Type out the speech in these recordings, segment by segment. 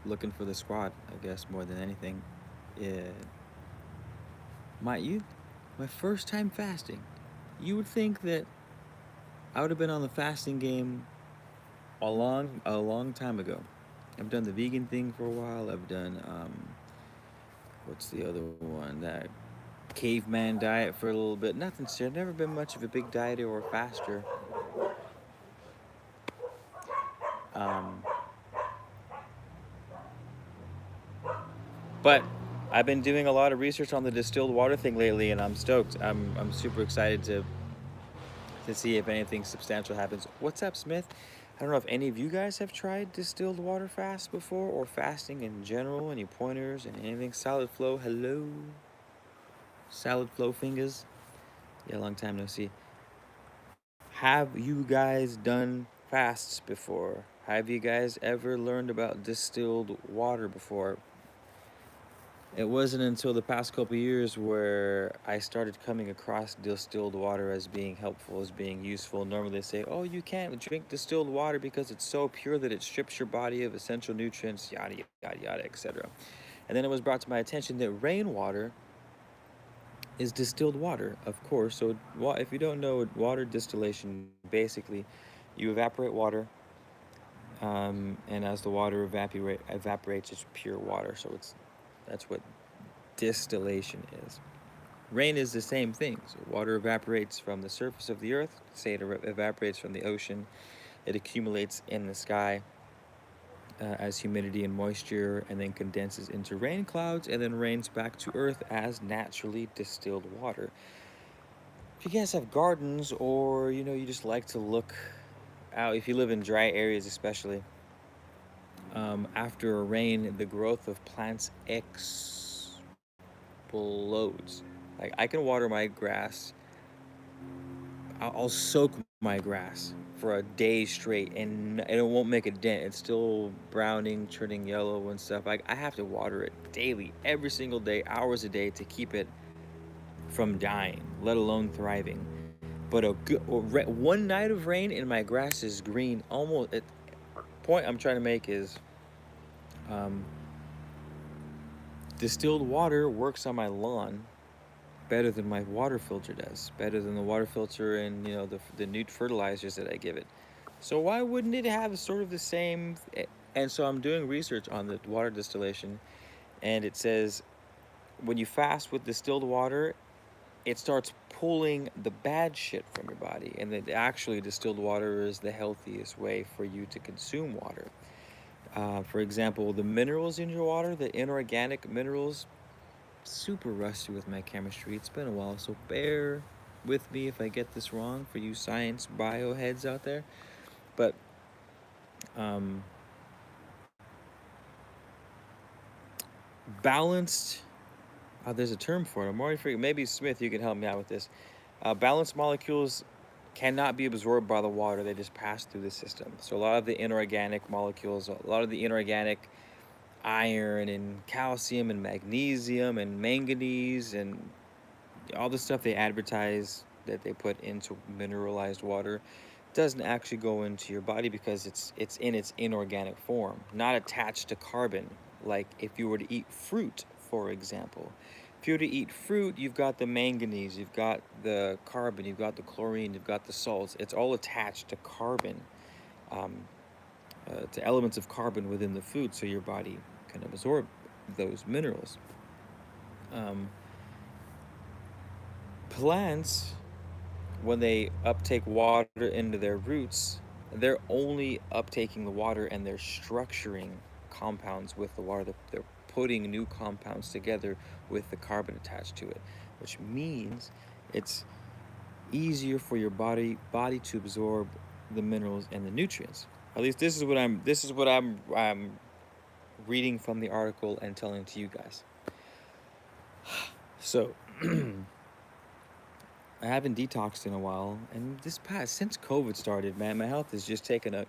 looking for the squad, I guess, more than anything. Yeah, my you, my first time fasting. You would think that I would have been on the fasting game a long time ago. I've done the vegan thing for a while. I've done what's the other one? That caveman diet for a little bit. Nothing serious. Never been much of a big dieter or faster. Um, but I've been doing a lot of research on the distilled water thing lately, and I'm stoked. I'm super excited to see if anything substantial happens. What's up, Smith? I don't know if any of you guys have tried distilled water fast before or fasting in general. Any pointers and anything? Solid flow, hello. Salad flow fingers. Yeah, long time no see. Have you guys done fasts before? Have you guys ever learned about distilled water before? It wasn't until the past couple years where I started coming across distilled water as being helpful, as being useful. Normally they say, oh, you can't drink distilled water because it's so pure that it strips your body of essential nutrients, yada, yada, yada, etc. And then it was brought to my attention that rainwater is distilled water, of course. So if you don't know water distillation, basically you evaporate water, and as the water evaporates, it's pure water. So that's what distillation is. Rain is the same thing. So water evaporates from the surface of the earth. Say it evaporates from the ocean. It accumulates in the sky as humidity and moisture, and then condenses into rain clouds, and then rains back to earth as naturally distilled water. If you guys have gardens, or you just like to look out, if you live in dry areas especially, after a rain, the growth of plants explodes. Like, I can water my grass. I'll soak my grass for a day straight, and it won't make a dent. It's still browning, turning yellow and stuff. I have to water it daily, every single day, hours a day, to keep it from dying, let alone thriving. But one night of rain and my grass is green. Almost. Point I'm trying to make is, um, distilled water works on my lawn better than my water filter does, better than the water filter and the new fertilizers that I give it. So why wouldn't it have sort of the same? And so I'm doing research on the water distillation, and it says when you fast with distilled water, it starts pulling the bad shit from your body, and that actually distilled water is the healthiest way for you to consume water. For example, the minerals in your water, the inorganic minerals, super rusty with my chemistry. It's been a while, so bear with me if I get this wrong for you science bio heads out there. But um, balanced, there's a term for it. I'm already forgetting. Maybe Smith, you can help me out with this. Balanced molecules cannot be absorbed by the water, they just pass through the system. So a lot of the inorganic molecules, a lot of the inorganic iron and calcium and magnesium and manganese and all the stuff they advertise that they put into mineralized water doesn't actually go into your body because it's in its inorganic form, not attached to carbon. Like if you were to eat fruit, for example. If you were to eat fruit, you've got the manganese, you've got the carbon, you've got the chlorine, you've got the salts. It's all attached to carbon, um, to elements of carbon within the food, so your body can absorb those minerals. Um, Plants, when they uptake water into their roots, they're only uptaking the water and they're structuring compounds with the water. They're putting new compounds together with the carbon attached to it, which means it's easier for your body to absorb the minerals and the nutrients. At least this is what I'm reading from the article and telling to you guys. So I haven't detoxed in a while, and since COVID started, man, my health has just taken a.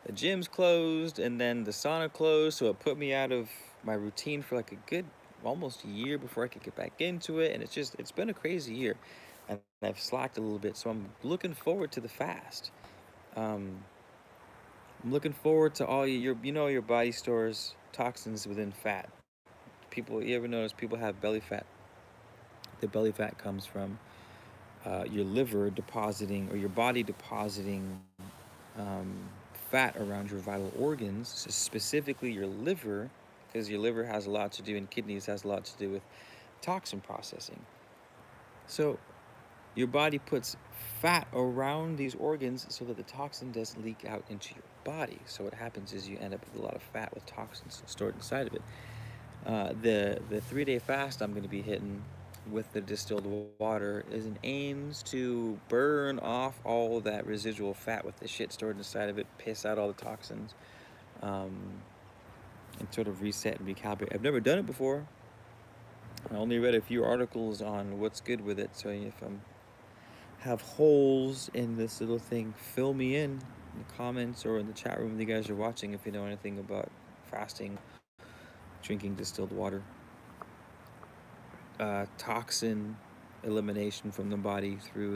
The gym's closed, and then the sauna closed, so it put me out of my routine for like a good almost a year before I could get back into it, and it's been a crazy year, and I've slacked a little bit, so I'm looking forward to the fast. Um, I'm looking forward to all your body stores toxins within fat. People, you ever notice people have belly fat? The belly fat comes from your liver depositing, or your body depositing um, fat around your vital organs, specifically your liver, because your liver has a lot to do, and kidneys has a lot to do with toxin processing. So your body puts fat around these organs so that the toxin doesn't leak out into your body. So what happens is you end up with a lot of fat with toxins stored inside of it. The 3-day fast I'm going to be hitting with the distilled water is an aims to burn off all that residual fat with the shit stored inside of it, piss out all the toxins, um, and sort of reset and recalibrate. I've never done it before. I only read a few articles on what's good with it, so if I'm have holes in this little thing, fill me in the comments or in the chat room if you guys are watching, if you know anything about fasting, drinking distilled water, toxin elimination from the body through